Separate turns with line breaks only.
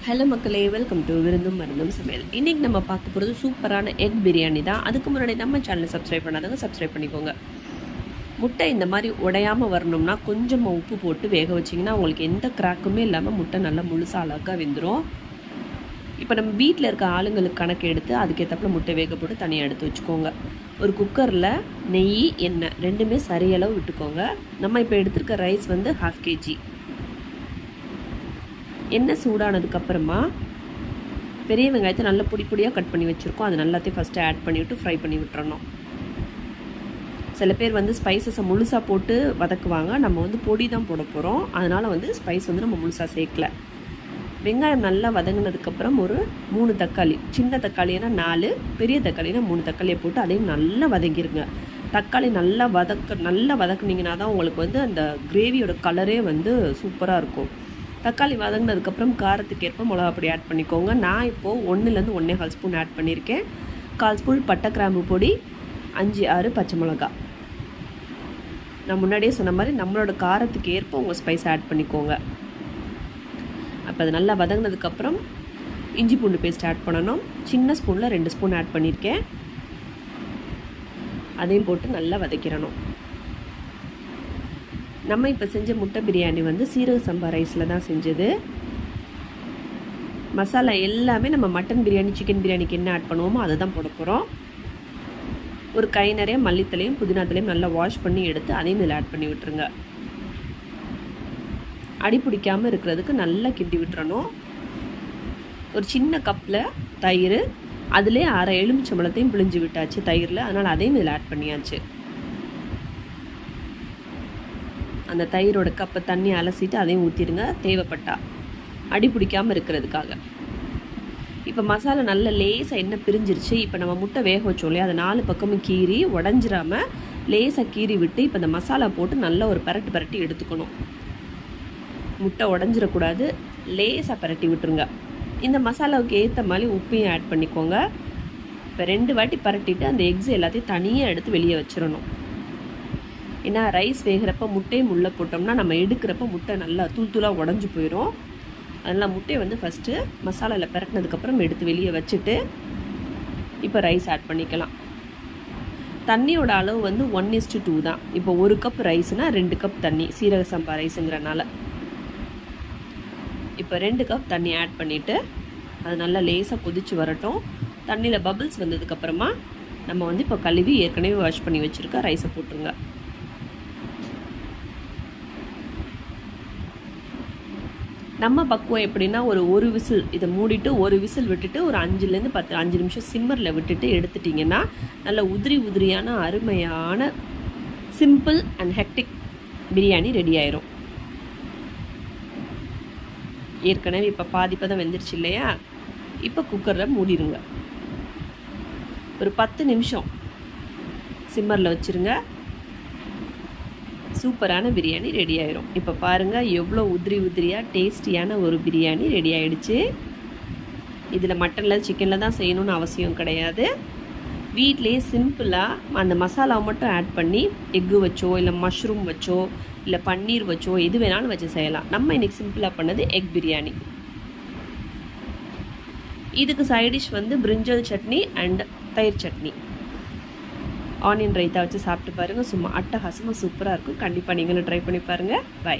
Hello மக்களே, welcome to விருந்தும் மருந்தும் சமையல். இன்றைக்கி நம்ம பார்க்க போகிறது சூப்பரான எக் பிரியாணி தான். அதுக்கு முன்னாடி நம்ம சேனலை சப்ஸ்கிரைப் பண்ணாதவங்க சப்ஸ்கிரைப் பண்ணிக்கோங்க. முட்டை இந்த மாதிரி உடையாமல் வரணும்னா கொஞ்சமாக உப்பு போட்டு வேக வச்சிங்கன்னா உங்களுக்கு எந்த கிராக்குமே இல்லாமல் முட்டை நல்லா முழுசாக அழகாக வெந்துடும். இப்போ நம்ம வீட்டில் இருக்க ஆளுங்களுக்கு கணக்கு எடுத்து அதுக்கேற்றப்பில் முட்டை வேக போட்டு தனியாக எடுத்து வச்சுக்கோங்க. ஒரு குக்கரில் நெய் எண்ணெய் ரெண்டுமே சரியளவு விட்டுக்கோங்க. நம்ம இப்போ எடுத்துருக்க ரைஸ் வந்து 1/2 kg. எண்ணெய் சூடானதுக்கப்புறமா பெரிய வெங்காயத்தை நல்லா பொடியாக கட் பண்ணி வச்சுருக்கோம். அது நல்லாத்தையும் ஃபஸ்ட்டு ஆட் பண்ணிவிட்டு ஃப்ரை பண்ணி விட்டுறணும். சில பேர் வந்து ஸ்பைசஸை முழுசாக போட்டு வதக்குவாங்க. நம்ம வந்து பொடி தான் போட போகிறோம். அதனால் வந்து ஸ்பைஸ் வந்து நம்ம முழுசாக சேர்க்கல. வெங்காயம் நல்லா வதங்கினதுக்கப்புறம் ஒரு 3 தக்காளி, சின்ன தக்காளினா 4, பெரிய தக்காளினா 3 தக்காளியை போட்டு அதையும் நல்லா வதங்கிடுங்க. தக்காளி நல்லா வதக்குனிங்கன்னா தான் உங்களுக்கு வந்து அந்த கிரேவியோட கலரே வந்து சூப்பராக இருக்கும். தக்காளி வதங்கினதுக்கப்புறம் காரத்துக்கு ஏற்ப மிளகா பொடி ஆட் பண்ணிக்கோங்க. நான் இப்போது 1லேருந்து 1.25 ஸ்பூன் ஆட் பண்ணியிருக்கேன். 1/4 ஸ்பூன் பட்டை கிராம்பு பொடி, 5-6 பச்சை மிளகா. நான் முன்னாடியே சொன்ன மாதிரி நம்மளோட காரத்துக்கு ஏற்ப உங்கள் ஸ்பைஸ் ஆட் பண்ணிக்கோங்க. அப்போ அது நல்லா வதங்கினதுக்கப்புறம் இஞ்சி பூண்டு பேஸ்ட் ஆட் பண்ணணும். சின்ன ஸ்பூனில் 2 ஸ்பூன் ஆட் பண்ணியிருக்கேன். அதையும் போட்டு நல்லா வதக்கிடணும். நம்ம இப்போ செஞ்ச முட்டை பிரியாணி வந்து சீரக சம்பா ரைஸில் தான் செஞ்சது. மசாலா எல்லாமே நம்ம மட்டன் பிரியாணி, சிக்கன் பிரியாணிக்கு என்ன ஆட் பண்ணுவோமோ அதை தான் போட போகிறோம். ஒரு கை நிறைய மல்லித்தலையும் புதினாத்தலையும் நல்லா வாஷ் பண்ணி எடுத்து அதையும் இதில் ஆட் பண்ணி விட்டுருங்க. அடி பிடிக்காமல் இருக்கிறதுக்கு நல்லா கிண்டி விட்டுறணும். ஒரு சின்ன கப்பில் தயிர், அதிலே 1/2 எலுமிச்சம்பழத்தையும் பிழிஞ்சு விட்டாச்சு தயிரில். அதனால் அதையும் இதில் ஆட் பண்ணியாச்சு. அந்த தயிரோட கப்பை தண்ணி அலசிட்டு அதையும் ஊற்றிடுங்க தேவைப்பட்டா, அடி பிடிக்காமல் இருக்கிறதுக்காக. இப்போ மசாலா நல்ல லேசாக எண்ணெய் பிரிஞ்சிருச்சு. இப்போ நம்ம முட்டை வேக வச்சோம் இல்லையா, அதை 4 பக்கமும் கீறி உடஞ்சிராமல் லேசாக கீறி விட்டு இப்போ இந்த மசாலா போட்டு நல்லா ஒரு பரட்டி எடுத்துக்கணும். முட்டை உடஞ்சிடக்கூடாது, லேசாக பரட்டி விட்டுருங்க. இந்த மசாலாவுக்கு ஏற்ற மாதிரி உப்பையும் ஆட் பண்ணிக்கோங்க. இப்போ 2 வாட்டி பரட்டிட்டு அந்த எக்ஸ் எல்லாத்தையும் தனியாக எடுத்து வெளியே வச்சிடணும். ஏன்னா ரைஸ் வேகிறப்ப முட்டையும் உள்ளே போட்டோம்னா நம்ம எடுக்கிறப்ப முட்டை நல்லா தூளாக உடஞ்சி போயிடும். அதனால் முட்டையை வந்து ஃபஸ்ட்டு மசாலாவில் பரட்டினதுக்கப்புறம் எடுத்து வெளியே வச்சுட்டு இப்போ ரைஸ் ஆட் பண்ணிக்கலாம். தண்ணியோட அளவு வந்து 1:2 தான். இப்போ 1 கப் ரைஸ்னால் 2 கப் தண்ணி, சீரக சம்பா ரைஸுங்கிறனால. இப்போ 2 கப் தண்ணி ஆட் பண்ணிவிட்டு அது நல்லா லேசாக கொதித்து வரட்டும். தண்ணியில் பபிள்ஸ் வந்ததுக்கப்புறமா நம்ம வந்து இப்போ கழுவி ஏற்கனவே வாஷ் பண்ணி வச்சுருக்க ரைஸை போட்டுருங்க. நம்ம பக்குவம் எப்படின்னா ஒரு விசில் இதை மூடிட்டு ஒரு விசில் விட்டுட்டு ஒரு 5லேருந்து 5 நிமிஷம் சிம்மரில் விட்டுட்டு எடுத்துட்டிங்கன்னா நல்ல உதிரியான அருமையான simple and hectic biryani ready ஆயிரும். ஏற்கனவே இப்போ பாதிப்பதான் வெந்துருச்சு இல்லையா, இப்போ குக்கரில் மூடிடுங்க. ஒரு 10 நிமிஷம் சிம்மரில் வச்சுருங்க. சூப்பரான பிரியாணி ரெடி ஆயிரும். இப்போ பாருங்கள் எவ்வளோ உதிரியாக டேஸ்டியான ஒரு பிரியாணி ரெடி ஆகிடுச்சு. இதில் மட்டனில் சிக்கனில் தான் செய்யணும்னு அவசியம் கிடையாது. வீட்டிலே சிம்பிளாக அந்த மசாலாவை மட்டும் ஆட் பண்ணி எக்கு வச்சோ இல்லை மஷ்ரூம் வச்சோ இல்லை பன்னீர் வச்சோ எது வேணாலும் வச்சு செய்யலாம். நம்ம இன்றைக்கி சிம்பிளாக பண்ணது எக் பிரியாணி. இதுக்கு சைடிஷ் வந்து பிரிஞ்சல் சட்னி அண்ட் தயிர் சட்னி, ஆனியன் ரைத்தா வச்சு சாப்பிட்டு பாருங்கள். சும்மா அட்டகாசமாக சூப்பராக இருக்கும். கண்டிப்பாக நீங்களும் ட்ரை பண்ணி பாருங்கள். பை.